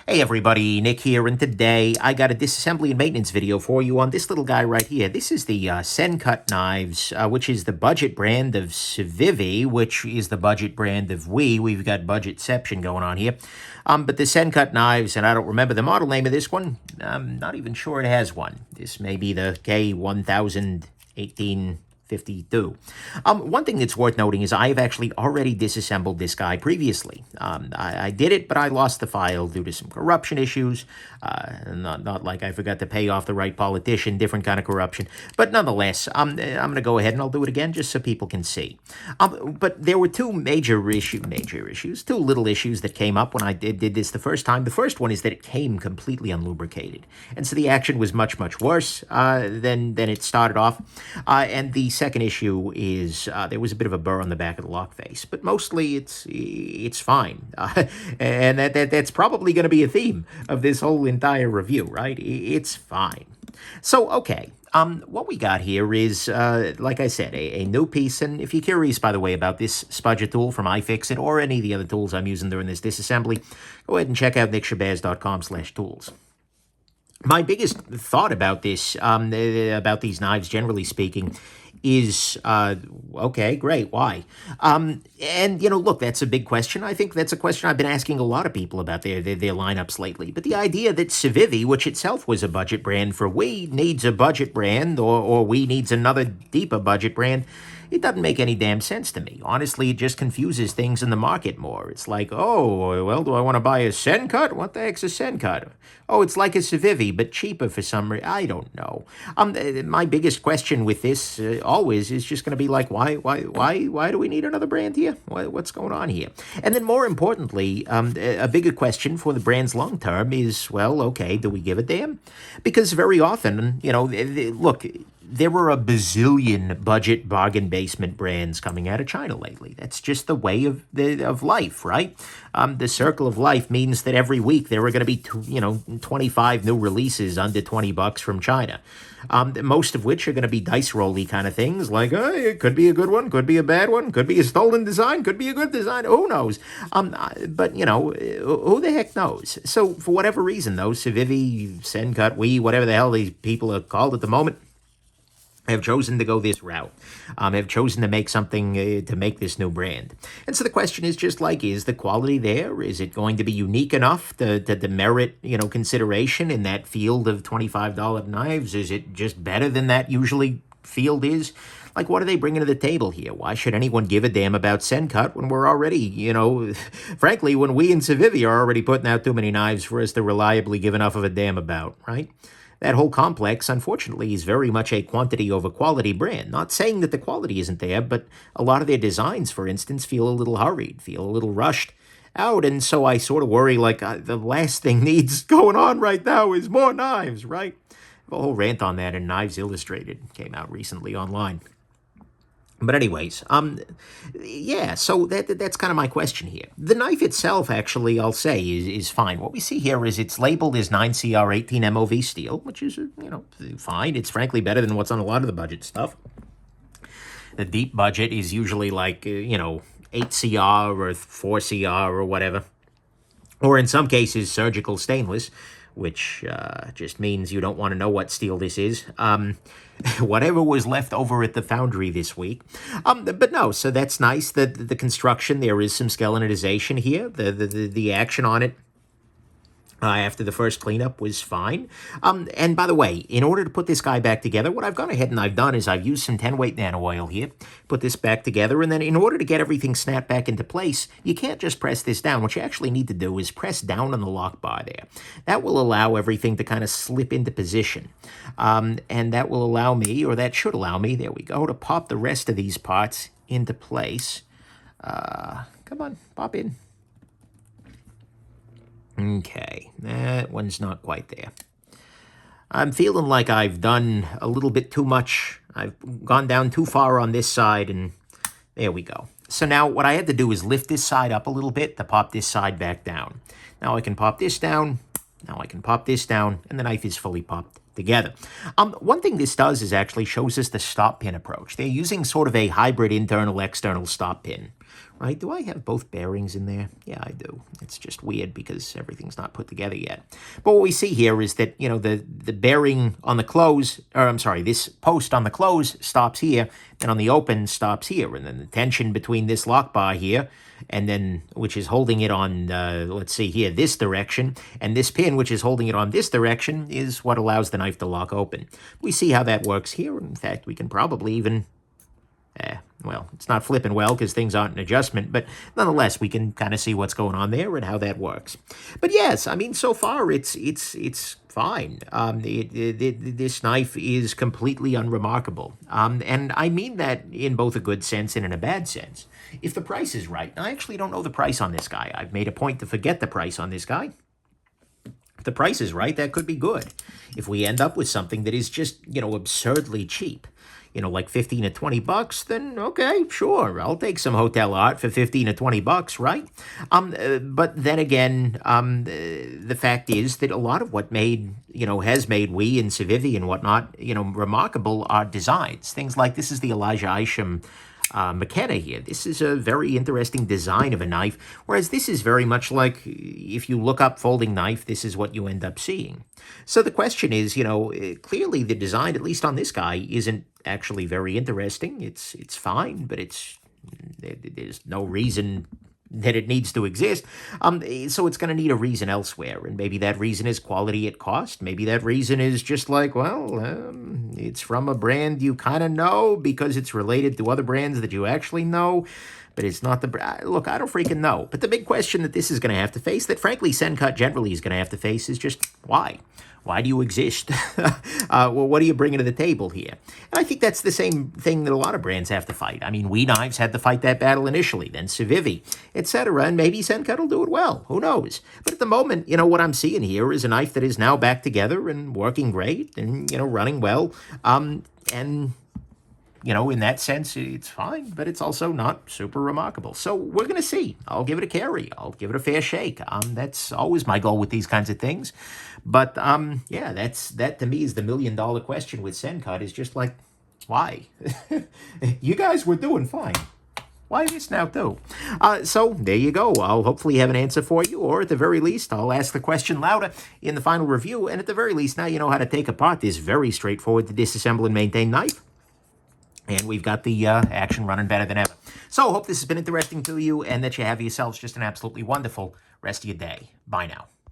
Hey everybody, Nick here, and today I got a disassembly and maintenance video for you on this little guy right here. This is the Sencut Knives, which is the budget brand of Civivi, which is the budget brand of We've got budgetception going on here. But the Sencut Knives, and I don't remember the model name of this one. I'm not even sure it has one. This may be the K1018 52. One thing that's worth noting is I have actually already disassembled this guy previously. I did it, but I lost the file due to some corruption issues. Not like I forgot to pay off the right politician, different kind of corruption. But nonetheless, I'm going to go ahead and I'll do it again just so people can see. But there were two major issues, two little issues that came up when I did this the first time. The first one is that it came completely unlubricated. And so the action was much, much worse than it started off. And the second issue is there was a bit of a burr on the back of the lock face, but mostly it's fine. And that's probably going to be a theme of this whole entire review, right? It's fine. So, okay. What we got here is, like I said, a new piece. And if you're curious, by the way, about this spudger tool from iFixit or any of the other tools I'm using during this disassembly, go ahead and check out nickshabazz.com/tools. My biggest thought about this, about these knives, generally speaking, is, okay, great, why? And, look, that's a big question. I think that's a question I've been asking a lot of people about their lineups lately. But the idea that Civivi, which itself was a budget brand for needs a budget brand, or needs another deeper budget brand, it doesn't make any damn sense to me. Honestly, it just confuses things in the market more. It's like, oh, well, do I want to buy a Sencut? What the heck's a Sencut? Oh, it's like a Civivi, but cheaper for some reason. I don't know. My biggest question with this always is just going to be like, why do we need another brand here? What's going on here? And then more importantly, a bigger question for the brands long term is, well, okay, do we give a damn? Because very often, look, there were a bazillion budget bargain basement brands coming out of China lately. That's just the way of life, right? The circle of life means that every week there are going to be 25 new releases under $20 from China. Most of which are going to be dice roll-y kind of things, like, it could be a good one, could be a bad one, could be a stolen design, could be a good design, who knows? But, who the heck knows? So, for whatever reason, though, Civivi, Sencut, whatever the hell these people are called at the moment, have chosen to go this route, have chosen to make something, to make this new brand. And so the question is just like, is the quality there? Is it going to be unique enough to merit, consideration in that field of $25 knives? Is it just better than that usually field is? Like, what are they bringing to the table here? Why should anyone give a damn about Sencut when we're already, frankly, when we in Civivi are already putting out too many knives for us to reliably give enough of a damn about, right? That whole complex, unfortunately, is very much a quantity over quality brand. Not saying that the quality isn't there, but a lot of their designs, for instance, feel a little hurried, feel a little rushed out. And so I sort of worry, like, the last thing needs going on right now is more knives, right? A whole rant on that in Knives Illustrated came out recently online. But anyways, yeah, so that's kind of my question here. The knife itself, actually, I'll say, is fine. What we see here is it's labeled as 9CR 18 MOV steel, which is, fine. It's frankly better than what's on a lot of the budget stuff. The deep budget is usually like, 8CR or 4CR or whatever. Or in some cases, surgical stainless, which just means you don't want to know what steel this is. Whatever was left over at the foundry this week. But no, so that's nice. The construction, there is some skeletonization here. The action on it after the first cleanup was fine. And by the way, in order to put this guy back together, what I've gone ahead and I've done is I've used some 10-weight nano oil here, put this back together, and then in order to get everything snapped back into place, you can't just press this down. What you actually need to do is press down on the lock bar there. That will allow everything to kind of slip into position. And that will allow me, or that should allow me, there we go, to pop the rest of these parts into place. Come on, pop in. Okay, that one's not quite there. I'm feeling like I've done a little bit too much. I've gone down too far on this side, and there we go. So now what I had to do is lift this side up a little bit to pop this side back down. Now I can pop this down. Now I can pop this down, and the knife is fully popped together. One thing this does is actually shows us the stop pin approach. They're using sort of a hybrid internal-external stop pin, right? Do I have both bearings in there? Yeah, I do. It's just weird because everything's not put together yet. But what we see here is that, the bearing on the close, or I'm sorry, this post on the close stops here, and on the open stops here. And then the tension between this lock bar here, and then, which is holding it on, let's see here, this direction, and this pin, which is holding it on this direction, is what allows the knife to lock open. We see how that works here. In fact, we can probably even... well, it's not flipping well because things aren't in adjustment, but nonetheless, we can kind of see what's going on there and how that works. But yes, I mean, so far it's fine. This knife is completely unremarkable, and I mean that in both a good sense and in a bad sense. If the price is right, I actually don't know the price on this guy. I've made a point to forget the price on this guy. If the price is right, that could be good. If we end up with something that is just, absurdly cheap, like 15 to 20 bucks, then okay, sure, I'll take some hotel art for 15 to 20 bucks, right? But then again, the fact is that a lot of what has made Wee and Civivi and whatnot, remarkable are designs. Things like this is the Elijah Isham McKenna here. This is a very interesting design of a knife, whereas this is very much like, if you look up folding knife, this is what you end up seeing. So the question is, clearly the design, at least on this guy, isn't actually very interesting. It's fine, but there's no reason that it needs to exist. So it's going to need a reason elsewhere, and maybe that reason is quality at cost. Maybe that reason is just like, it's from a brand you kind of know because it's related to other brands that you actually know, but it's not the brand. Look, I don't freaking know. But the big question that this is going to have to face, that frankly Sencut generally is going to have to face, is just why? Why do you exist? Well, what are you bringing to the table here? And I think that's the same thing that a lot of brands have to fight. I mean, Wee Knives had to fight that battle initially, then Civivi, etc. And maybe Sencut will do it well. Who knows? But at the moment, what I'm seeing here is a knife that is now back together and working great and, running well. And... in that sense, it's fine, but it's also not super remarkable. So we're going to see. I'll give it a carry. I'll give it a fair shake. That's always my goal with these kinds of things. But, that to me is the million-dollar question with Sencut, is just like, why? You guys were doing fine. Why this now, too? So there you go. I'll hopefully have an answer for you, or at the very least, I'll ask the question louder in the final review. And at the very least, now you know how to take apart this very straightforward to disassemble and maintain knife. And we've got the action running better than ever. So hope this has been interesting to you and that you have yourselves just an absolutely wonderful rest of your day. Bye now.